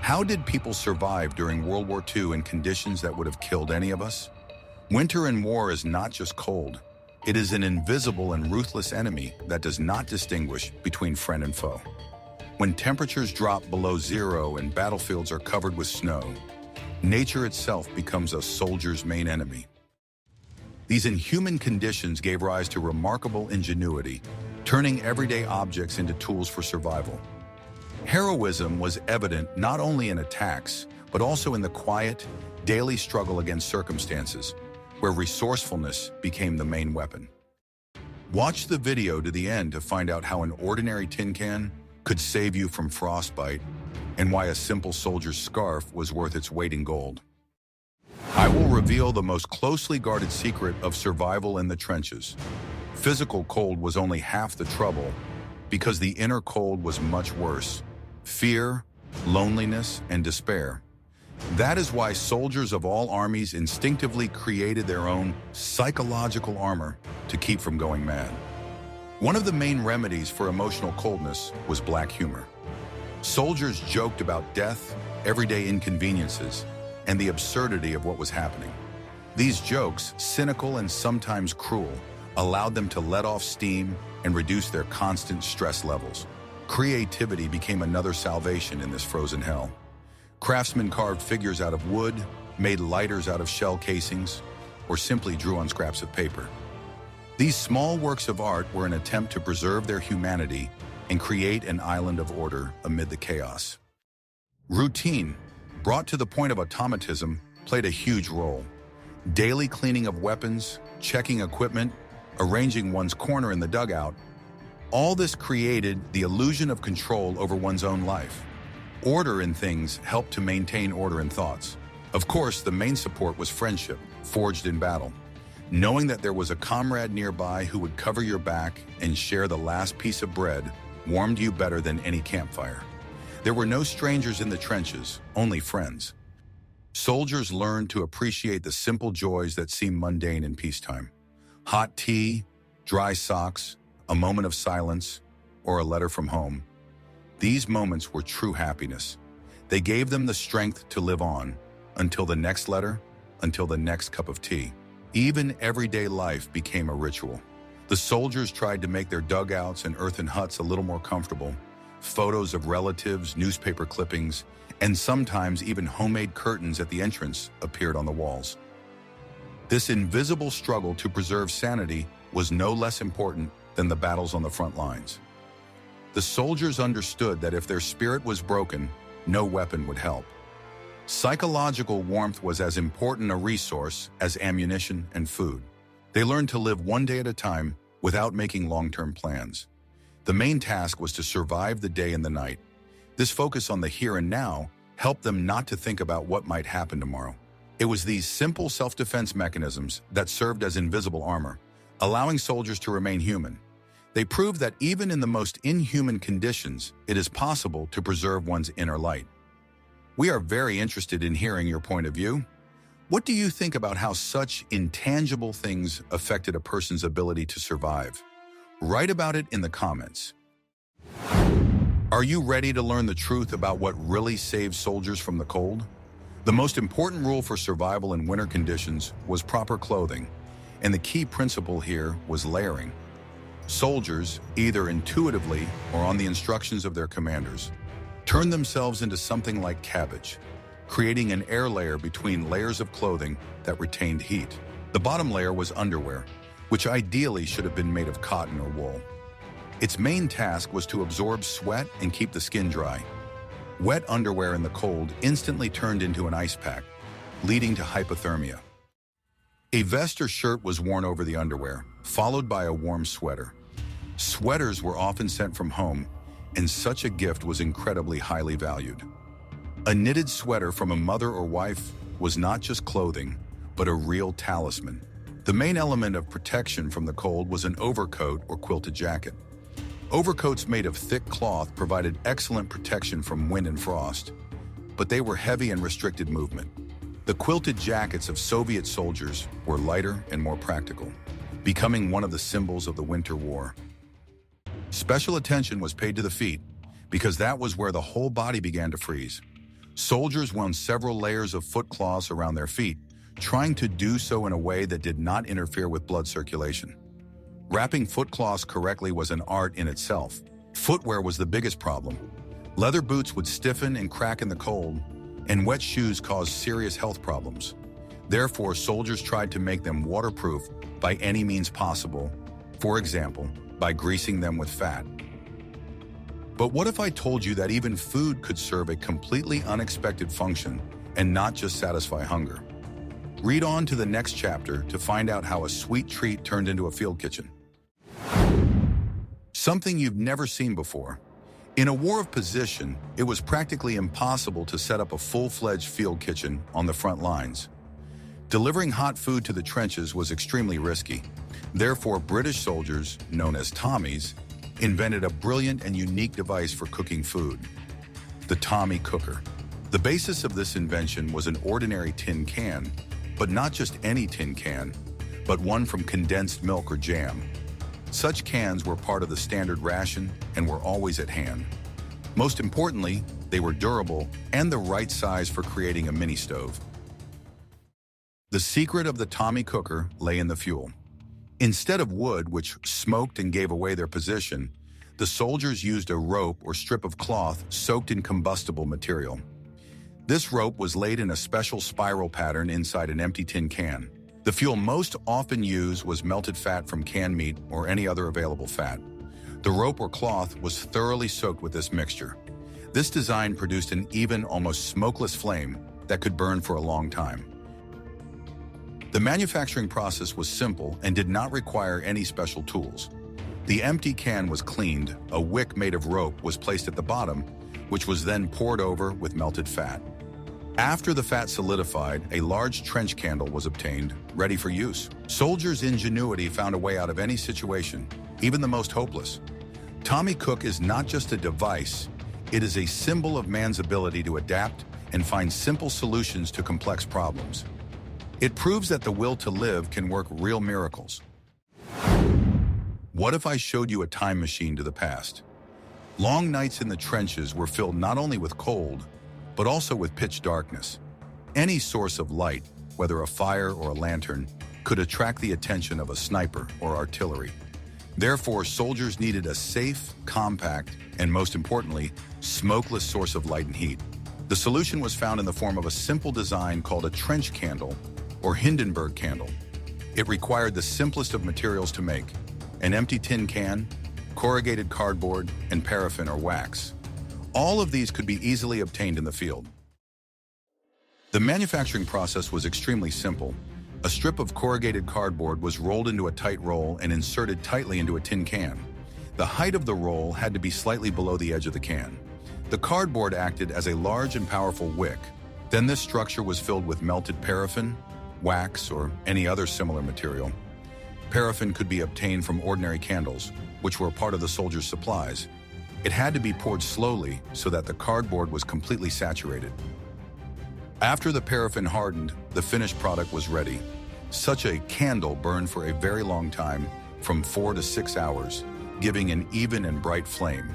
How did people survive during World War II in conditions that would have killed any of us? Winter in war is not just cold. It is an invisible and ruthless enemy that does not distinguish between friend and foe. When temperatures drop below zero and battlefields are covered with snow, nature itself becomes a soldier's main enemy. These inhuman conditions gave rise to remarkable ingenuity, turning everyday objects into tools for survival. Heroism was evident not only in attacks, but also in the quiet, daily struggle against circumstances, where resourcefulness became the main weapon. Watch the video to the end to find out how an ordinary tin can could save you from frostbite and why a simple soldier's scarf was worth its weight in gold. I will reveal the most closely guarded secret of survival in the trenches. Physical cold was only half the trouble, because the inner cold was much worse. Fear, loneliness, and despair. That is why soldiers of all armies instinctively created their own psychological armor to keep from going mad. One of the main remedies for emotional coldness was black humor. Soldiers joked about death, everyday inconveniences, and the absurdity of what was happening. These jokes, cynical and sometimes cruel, allowed them to let off steam and reduce their constant stress levels. Creativity became another salvation in this frozen hell. Craftsmen carved figures out of wood, made lighters out of shell casings, or simply drew on scraps of paper. These small works of art were an attempt to preserve their humanity and create an island of order amid the chaos. Routine, brought to the point of automatism, played a huge role. Daily cleaning of weapons, checking equipment, arranging one's corner in the dugout, all this created the illusion of control over one's own life. Order in things helped to maintain order in thoughts. Of course, the main support was friendship, forged in battle. Knowing that there was a comrade nearby who would cover your back and share the last piece of bread warmed you better than any campfire. There were no strangers in the trenches, only friends. Soldiers learned to appreciate the simple joys that seem mundane in peacetime. Hot tea, dry socks, a moment of silence, or a letter from home. These moments were true happiness. They gave them the strength to live on, until the next letter, until the next cup of tea. Even everyday life became a ritual. The soldiers tried to make their dugouts and earthen huts a little more comfortable. Photos of relatives, newspaper clippings, and sometimes even homemade curtains at the entrance appeared on the walls. This invisible struggle to preserve sanity was no less important than the battles on the front lines. The soldiers understood that if their spirit was broken, no weapon would help. Psychological warmth was as important a resource as ammunition and food. They learned to live one day at a time without making long-term plans. The main task was to survive the day and the night. This focus on the here and now helped them not to think about what might happen tomorrow. It was these simple self-defense mechanisms that served as invisible armor, allowing soldiers to remain human. They proved that even in the most inhuman conditions, it is possible to preserve one's inner light. We are very interested in hearing your point of view. What do you think about how such intangible things affected a person's ability to survive? Write about it in the comments. Are you ready to learn the truth about what really saves soldiers from the cold? The most important rule for survival in winter conditions was proper clothing, and the key principle here was layering. Soldiers, either intuitively or on the instructions of their commanders, turned themselves into something like cabbage, creating an air layer between layers of clothing that retained heat. The bottom layer was underwear, which ideally should have been made of cotton or wool. Its main task was to absorb sweat and keep the skin dry. Wet underwear in the cold instantly turned into an ice pack, leading to hypothermia. A vest or shirt was worn over the underwear, followed by a warm sweater. Sweaters were often sent from home, and such a gift was incredibly highly valued. A knitted sweater from a mother or wife was not just clothing, but a real talisman. The main element of protection from the cold was an overcoat or quilted jacket. Overcoats made of thick cloth provided excellent protection from wind and frost, but they were heavy and restricted movement. The quilted jackets of Soviet soldiers were lighter and more practical, becoming one of the symbols of the winter war. Special attention was paid to the feet, because that was where the whole body began to freeze. Soldiers wound several layers of foot cloths around their feet, trying to do so in a way that did not interfere with blood circulation. Wrapping foot cloths correctly was an art in itself. Footwear was the biggest problem. Leather boots would stiffen and crack in the cold, and wet shoes caused serious health problems. Therefore, soldiers tried to make them waterproof by any means possible, for example, by greasing them with fat. But what if I told you that even food could serve a completely unexpected function and not just satisfy hunger? Read on to the next chapter to find out how a sweet treat turned into a field kitchen. Something you've never seen before. In a war of position, it was practically impossible to set up a full-fledged field kitchen on the front lines. Delivering hot food to the trenches was extremely risky. Therefore, British soldiers, known as Tommies, invented a brilliant and unique device for cooking food: the Tommy cooker. The basis of this invention was an ordinary tin can, but not just any tin can, but one from condensed milk or jam. Such cans were part of the standard ration and were always at hand. Most importantly, they were durable and the right size for creating a mini stove. The secret of the Tommy cooker lay in the fuel. Instead of wood, which smoked and gave away their position, the soldiers used a rope or strip of cloth soaked in combustible material. This rope was laid in a special spiral pattern inside an empty tin can. The fuel most often used was melted fat from canned meat or any other available fat. The rope or cloth was thoroughly soaked with this mixture. This design produced an even, almost smokeless flame that could burn for a long time. The manufacturing process was simple and did not require any special tools. The empty can was cleaned, a wick made of rope was placed at the bottom, which was then poured over with melted fat. After the fat solidified, a large trench candle was obtained, ready for use. Soldiers' ingenuity found a way out of any situation, even the most hopeless. Tommy Cook is not just a device, it is a symbol of man's ability to adapt and find simple solutions to complex problems. It proves that the will to live can work real miracles. What if I showed you a time machine to the past? Long nights in the trenches were filled not only with cold, but also with pitch darkness. Any source of light, whether a fire or a lantern, could attract the attention of a sniper or artillery. Therefore, soldiers needed a safe, compact, and most importantly, smokeless source of light and heat. The solution was found in the form of a simple design called a trench candle, or Hindenburg candle. It required the simplest of materials to make: an empty tin can, corrugated cardboard, and paraffin or wax. All of these could be easily obtained in the field. The manufacturing process was extremely simple. A strip of corrugated cardboard was rolled into a tight roll and inserted tightly into a tin can. The height of the roll had to be slightly below the edge of the can. The cardboard acted as a large and powerful wick. Then this structure was filled with melted paraffin, wax, or any other similar material. Paraffin could be obtained from ordinary candles, which were part of the soldiers' supplies. It had to be poured slowly so that the cardboard was completely saturated. After the paraffin hardened, the finished product was ready. Such a candle burned for a very long time, from 4 to 6 hours, giving an even and bright flame.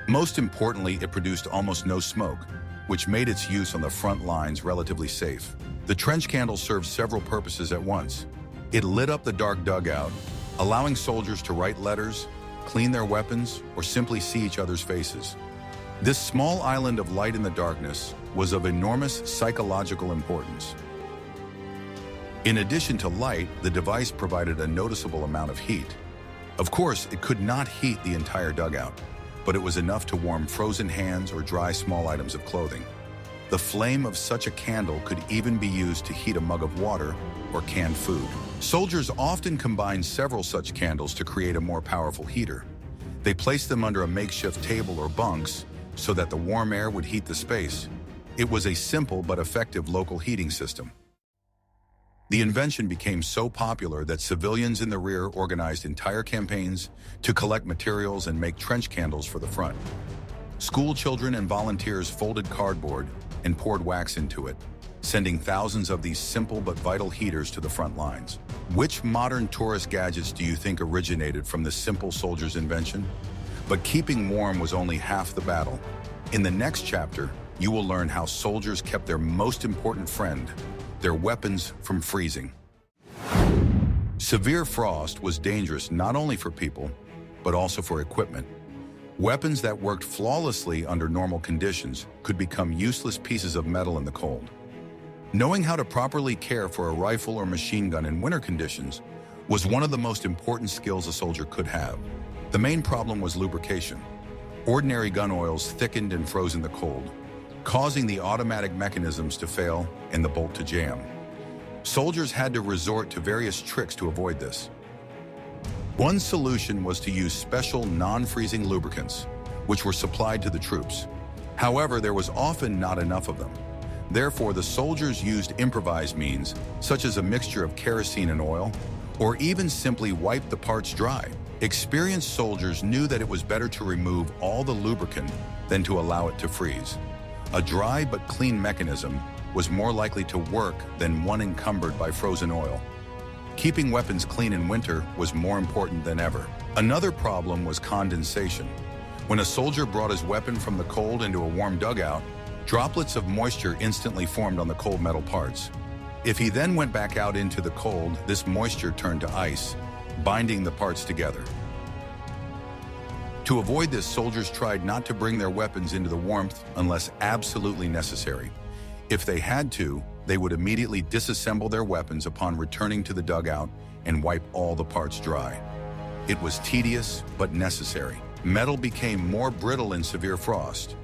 Most importantly, it produced almost no smoke, which made its use on the front lines relatively safe. The trench candle served several purposes at once. It lit up the dark dugout, allowing soldiers to write letters, clean their weapons, or simply see each other's faces. This small island of light in the darkness was of enormous psychological importance. In addition to light, the device provided a noticeable amount of heat. Of course, it could not heat the entire dugout, but it was enough to warm frozen hands or dry small items of clothing. The flame of such a candle could even be used to heat a mug of water or canned food. Soldiers often combined several such candles to create a more powerful heater. They placed them under a makeshift table or bunks so that the warm air would heat the space. It was a simple but effective local heating system. The invention became so popular that civilians in the rear organized entire campaigns to collect materials and make trench candles for the front. School children and volunteers folded cardboard and poured wax into it, sending thousands of these simple but vital heaters to the front lines. Which modern tourist gadgets do you think originated from this simple soldier's invention? But keeping warm was only half the battle. In the next chapter, you will learn how soldiers kept their most important friend, their weapons, from freezing. Severe frost was dangerous not only for people, but also for equipment. Weapons that worked flawlessly under normal conditions could become useless pieces of metal in the cold. Knowing how to properly care for a rifle or machine gun in winter conditions was one of the most important skills a soldier could have. The main problem was lubrication. Ordinary gun oils thickened and froze in the cold, causing the automatic mechanisms to fail and the bolt to jam. Soldiers had to resort to various tricks to avoid this. One solution was to use special non-freezing lubricants, which were supplied to the troops. However, there was often not enough of them. Therefore, the soldiers used improvised means, such as a mixture of kerosene and oil, or even simply wiped the parts dry. Experienced soldiers knew that it was better to remove all the lubricant than to allow it to freeze. A dry but clean mechanism was more likely to work than one encumbered by frozen oil. Keeping weapons clean in winter was more important than ever. Another problem was condensation. When a soldier brought his weapon from the cold into a warm dugout, droplets of moisture instantly formed on the cold metal parts. If he then went back out into the cold, this moisture turned to ice, binding the parts together. To avoid this, soldiers tried not to bring their weapons into the warmth unless absolutely necessary. If they had to, they would immediately disassemble their weapons upon returning to the dugout and wipe all the parts dry. It was tedious, but necessary. Metal became more brittle in severe frost.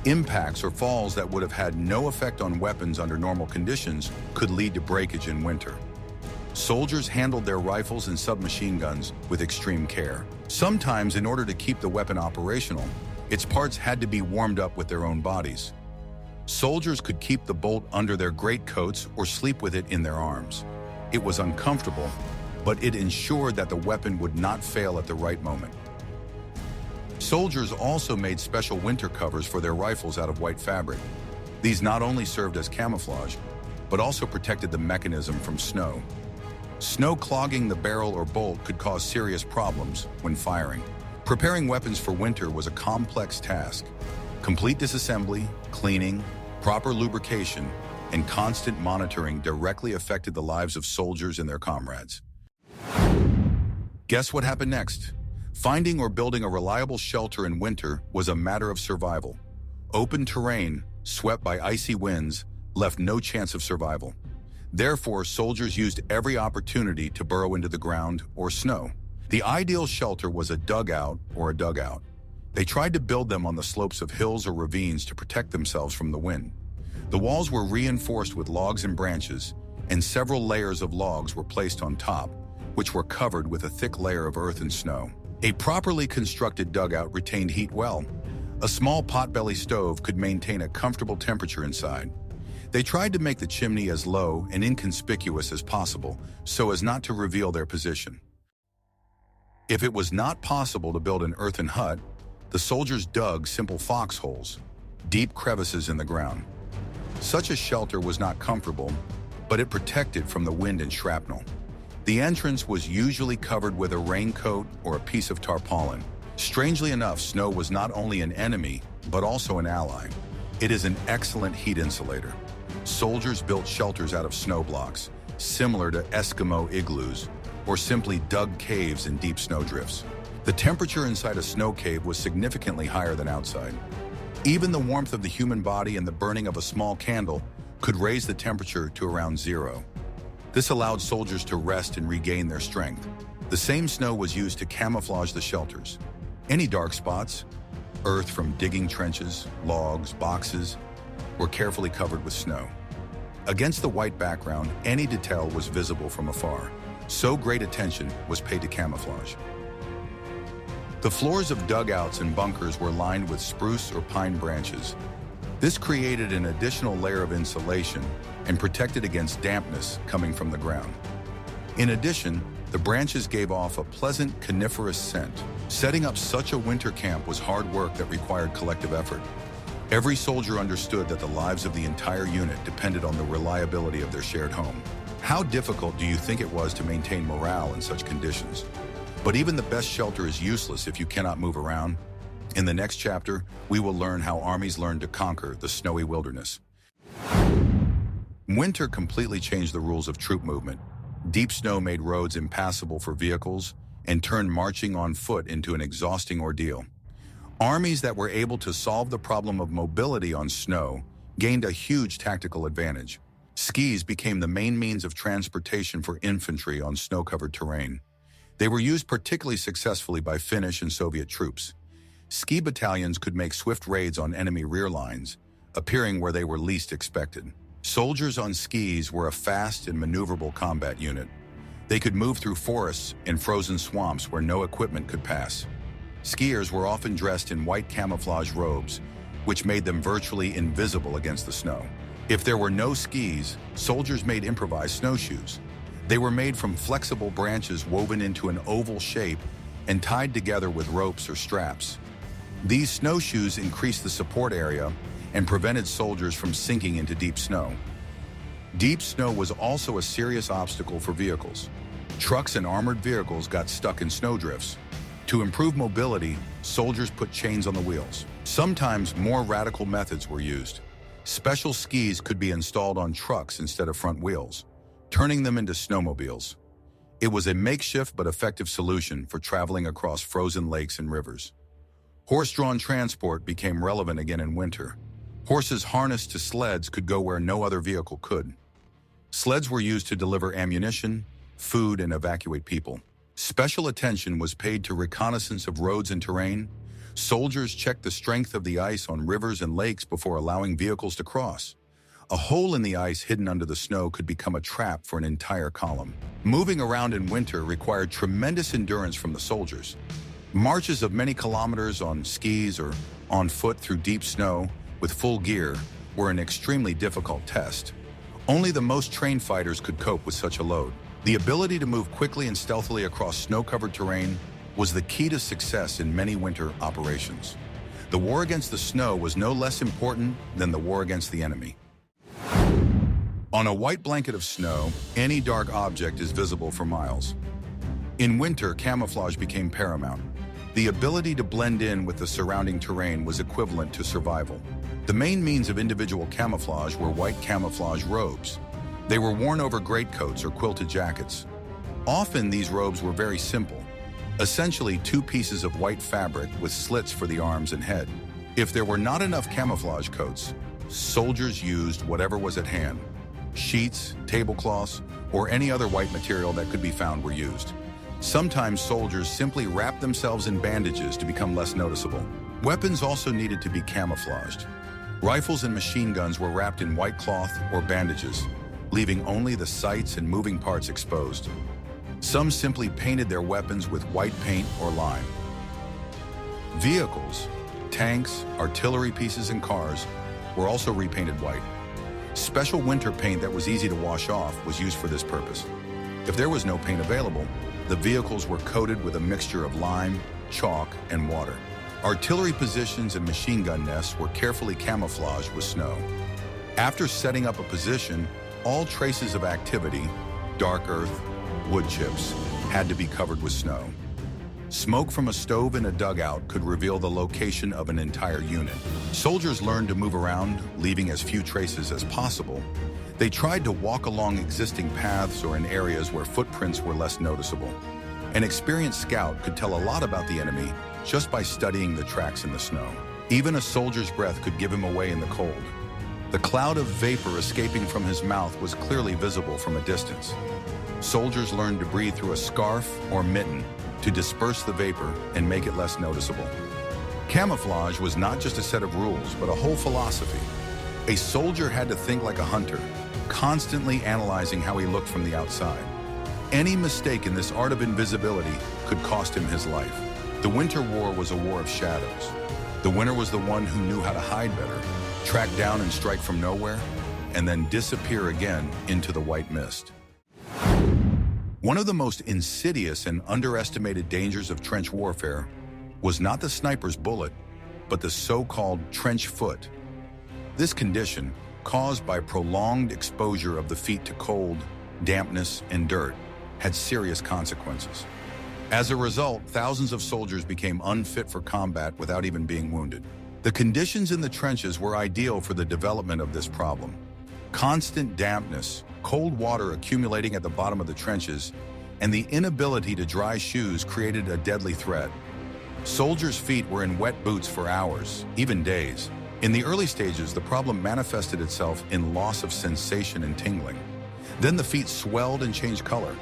Impacts or falls that would have had no effect on weapons under normal conditions could lead to breakage in winter. Soldiers handled their rifles and submachine guns with extreme care. Sometimes, in order to keep the weapon operational, its parts had to be warmed up with their own bodies. Soldiers could keep the bolt under their greatcoats or sleep with it in their arms. It was uncomfortable, but it ensured that the weapon would not fail at the right moment. Soldiers also made special winter covers for their rifles out of white fabric. These not only served as camouflage, but also protected the mechanism from snow. Snow clogging the barrel or bolt could cause serious problems when firing. Preparing weapons for winter was a complex task. Complete disassembly, cleaning, proper lubrication, and constant monitoring directly affected the lives of soldiers and their comrades. Guess what happened next? Finding or building a reliable shelter in winter was a matter of survival. Open terrain, swept by icy winds, left no chance of survival. Therefore, soldiers used every opportunity to burrow into the ground or snow. The ideal shelter was a dugout or a dugout. They tried to build them on the slopes of hills or ravines to protect themselves from the wind. The walls were reinforced with logs and branches, and several layers of logs were placed on top, which were covered with a thick layer of earth and snow. A properly constructed dugout retained heat well. A small potbelly stove could maintain a comfortable temperature inside. They tried to make the chimney as low and inconspicuous as possible so as not to reveal their position. If it was not possible to build an earthen hut, the soldiers dug simple foxholes, deep crevices in the ground. Such a shelter was not comfortable, but it protected from the wind and shrapnel. The entrance was usually covered with a raincoat or a piece of tarpaulin. Strangely enough, snow was not only an enemy, but also an ally. It is an excellent heat insulator. Soldiers built shelters out of snow blocks, similar to Eskimo igloos, or simply dug caves in deep snowdrifts. The temperature inside a snow cave was significantly higher than outside. Even the warmth of the human body and the burning of a small candle could raise the temperature to around 0. This allowed soldiers to rest and regain their strength. The same snow was used to camouflage the shelters. Any dark spots, earth from digging trenches, logs, boxes, were carefully covered with snow. Against the white background, any detail was visible from afar, so great attention was paid to camouflage. The floors of dugouts and bunkers were lined with spruce or pine branches. This created an additional layer of insulation and protected against dampness coming from the ground. In addition, the branches gave off a pleasant coniferous scent. Setting up such a winter camp was hard work that required collective effort. Every soldier understood that the lives of the entire unit depended on the reliability of their shared home. How difficult do you think it was to maintain morale in such conditions? But even the best shelter is useless if you cannot move around. In the next chapter, we will learn how armies learned to conquer the snowy wilderness. Winter completely changed the rules of troop movement. Deep snow made roads impassable for vehicles and turned marching on foot into an exhausting ordeal. Armies that were able to solve the problem of mobility on snow gained a huge tactical advantage. Skis became the main means of transportation for infantry on snow-covered terrain. They were used particularly successfully by Finnish and Soviet troops. Ski battalions could make swift raids on enemy rear lines, appearing where they were least expected. Soldiers on skis were a fast and maneuverable combat unit. They could move through forests and frozen swamps where no equipment could pass. Skiers were often dressed in white camouflage robes, which made them virtually invisible against the snow. If there were no skis, soldiers made improvised snowshoes. They were made from flexible branches woven into an oval shape and tied together with ropes or straps. These snowshoes increased the support area and prevented soldiers from sinking into deep snow. Deep snow was also a serious obstacle for vehicles. Trucks and armored vehicles got stuck in snowdrifts. To improve mobility, soldiers put chains on the wheels. Sometimes more radical methods were used. Special skis could be installed on trucks instead of front wheels, turning them into snowmobiles. It was a makeshift but effective solution for traveling across frozen lakes and rivers. Horse-drawn transport became relevant again in winter. Horses harnessed to sleds could go where no other vehicle could. Sleds were used to deliver ammunition, food, and evacuate people. Special attention was paid to reconnaissance of roads and terrain. Soldiers checked the strength of the ice on rivers and lakes before allowing vehicles to cross. A hole in the ice hidden under the snow could become a trap for an entire column. Moving around in winter required tremendous endurance from the soldiers. Marches of many kilometers on skis or on foot through deep snow with full gear were an extremely difficult test. Only the most trained fighters could cope with such a load. The ability to move quickly and stealthily across snow-covered terrain was the key to success in many winter operations. The war against the snow was no less important than the war against the enemy. On a white blanket of snow, any dark object is visible for miles. In winter, camouflage became paramount. The ability to blend in with the surrounding terrain was equivalent to survival. The main means of individual camouflage were white camouflage robes. They were worn over greatcoats or quilted jackets. Often these robes were very simple, essentially two pieces of white fabric with slits for the arms and head. If there were not enough camouflage coats, soldiers used whatever was at hand. Sheets, tablecloths, or any other white material that could be found were used. Sometimes soldiers simply wrapped themselves in bandages to become less noticeable. Weapons also needed to be camouflaged. Rifles and machine guns were wrapped in white cloth or bandages, leaving only the sights and moving parts exposed. Some simply painted their weapons with white paint or lime. Vehicles, tanks, artillery pieces, and cars were also repainted white. Special winter paint that was easy to wash off was used for this purpose. If there was no paint available, the vehicles were coated with a mixture of lime, chalk, and water. Artillery positions and machine gun nests were carefully camouflaged with snow. After setting up a position, all traces of activity, dark earth, wood chips, had to be covered with snow. Smoke from a stove in a dugout could reveal the location of an entire unit. Soldiers learned to move around, leaving as few traces as possible. They tried to walk along existing paths or in areas where footprints were less noticeable. An experienced scout could tell a lot about the enemy just by studying the tracks in the snow. Even a soldier's breath could give him away in the cold. The cloud of vapor escaping from his mouth was clearly visible from a distance. Soldiers learned to breathe through a scarf or mitten to disperse the vapor and make it less noticeable. Camouflage was not just a set of rules, but a whole philosophy. A soldier had to think like a hunter, constantly analyzing how he looked from the outside. Any mistake in this art of invisibility could cost him his life. The Winter War was a war of shadows. The winner was the one who knew how to hide better, track down and strike from nowhere, and then disappear again into the white mist. One of the most insidious and underestimated dangers of trench warfare was not the sniper's bullet, but the so-called trench foot. This condition, caused by prolonged exposure of the feet to cold, dampness, and dirt, had serious consequences. As a result, thousands of soldiers became unfit for combat without even being wounded. The conditions in the trenches were ideal for the development of this problem. Constant dampness, cold water accumulating at the bottom of the trenches, and the inability to dry shoes created a deadly threat. Soldiers' feet were in wet boots for hours, even days. In the early stages, the problem manifested itself in loss of sensation and tingling. Then the feet swelled and changed color.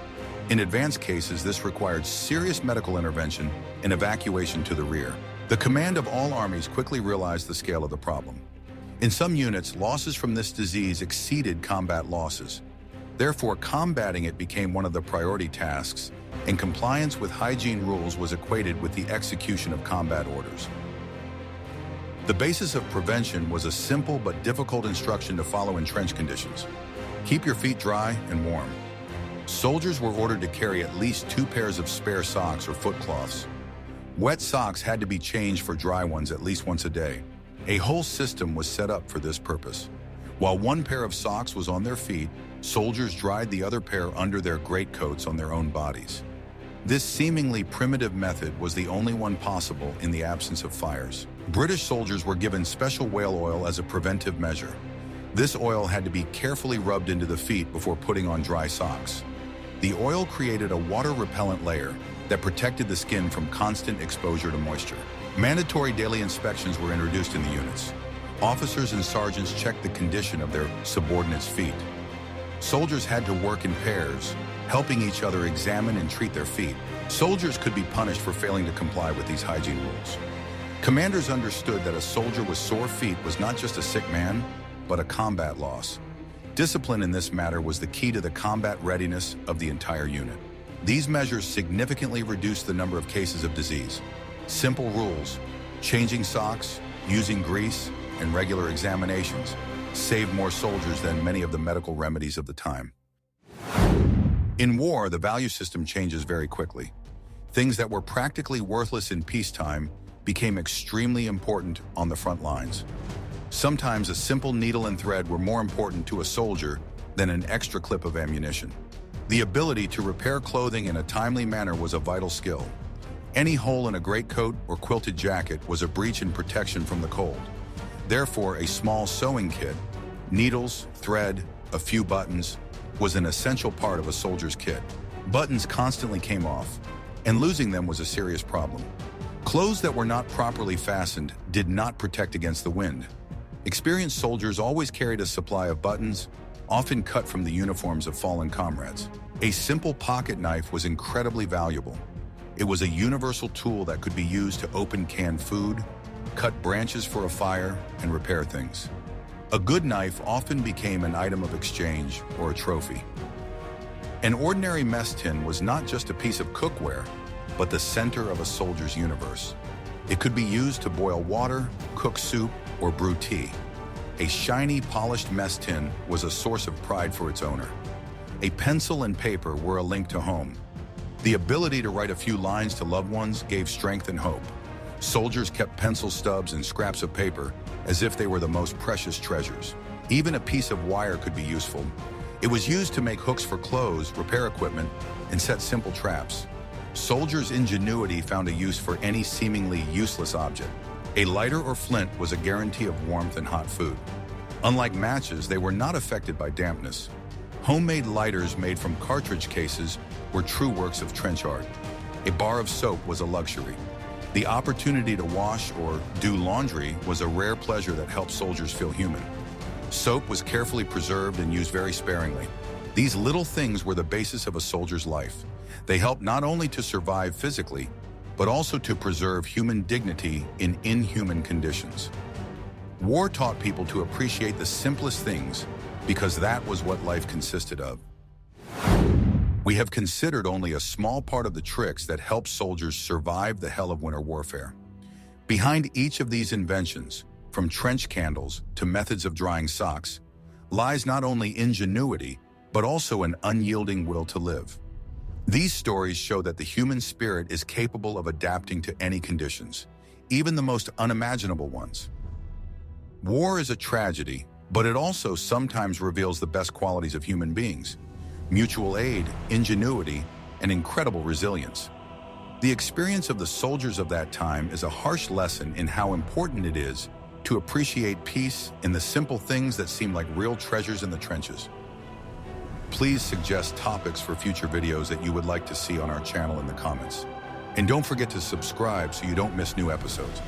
In advanced cases, this required serious medical intervention and evacuation to the rear. The command of all armies quickly realized the scale of the problem. In some units, losses from this disease exceeded combat losses. Therefore, combating it became one of the priority tasks, and compliance with hygiene rules was equated with the execution of combat orders. The basis of prevention was a simple but difficult instruction to follow in trench conditions. Keep your feet dry and warm. Soldiers were ordered to carry at least 2 pairs of spare socks or foot cloths. Wet socks had to be changed for dry ones at least once a day. A whole system was set up for this purpose. While 1 pair of socks was on their feet, soldiers dried the other pair under their greatcoats on their own bodies. This seemingly primitive method was the only one possible in the absence of fires. British soldiers were given special whale oil as a preventive measure. This oil had to be carefully rubbed into the feet before putting on dry socks. The oil created a water-repellent layer that protected the skin from constant exposure to moisture. Mandatory daily inspections were introduced in the units. Officers and sergeants checked the condition of their subordinates' feet. Soldiers had to work in pairs, helping each other examine and treat their feet. Soldiers could be punished for failing to comply with these hygiene rules. Commanders understood that a soldier with sore feet was not just a sick man, but a combat loss. Discipline in this matter was the key to the combat readiness of the entire unit. These measures significantly reduced the number of cases of disease. Simple rules, changing socks, using grease, and regular examinations saved more soldiers than many of the medical remedies of the time. In war, the value system changes very quickly. Things that were practically worthless in peacetime became extremely important on the front lines. Sometimes a simple needle and thread were more important to a soldier than an extra clip of ammunition. The ability to repair clothing in a timely manner was a vital skill. Any hole in a greatcoat or quilted jacket was a breach in protection from the cold. Therefore, a small sewing kit, needles, thread, a few buttons, was an essential part of a soldier's kit. Buttons constantly came off, and losing them was a serious problem. Clothes that were not properly fastened did not protect against the wind. Experienced soldiers always carried a supply of buttons, often cut from the uniforms of fallen comrades. A simple pocket knife was incredibly valuable. It was a universal tool that could be used to open canned food, cut branches for a fire, and repair things. A good knife often became an item of exchange or a trophy. An ordinary mess tin was not just a piece of cookware, but the center of a soldier's universe. It could be used to boil water, cook soup, or brew tea. A shiny, polished mess tin was a source of pride for its owner. A pencil and paper were a link to home. The ability to write a few lines to loved ones gave strength and hope. Soldiers kept pencil stubs and scraps of paper as if they were the most precious treasures. Even a piece of wire could be useful. It was used to make hooks for clothes, repair equipment, and set simple traps. Soldiers' ingenuity found a use for any seemingly useless object. A lighter or flint was a guarantee of warmth and hot food. Unlike matches, they were not affected by dampness. Homemade lighters made from cartridge cases were true works of trench art. A bar of soap was a luxury. The opportunity to wash or do laundry was a rare pleasure that helped soldiers feel human. Soap was carefully preserved and used very sparingly. These little things were the basis of a soldier's life. They helped not only to survive physically, but also to preserve human dignity in inhuman conditions. War taught people to appreciate the simplest things because that was what life consisted of. We have considered only a small part of the tricks that help soldiers survive the hell of winter warfare. Behind each of these inventions, from trench candles to methods of drying socks, lies not only ingenuity, but also an unyielding will to live. These stories show that the human spirit is capable of adapting to any conditions, even the most unimaginable ones. War is a tragedy, but it also sometimes reveals the best qualities of human beings: mutual aid, ingenuity, and incredible resilience. The experience of the soldiers of that time is a harsh lesson in how important it is to appreciate peace in the simple things that seem like real treasures in the trenches. Please suggest topics for future videos that you would like to see on our channel in the comments. And don't forget to subscribe so you don't miss new episodes.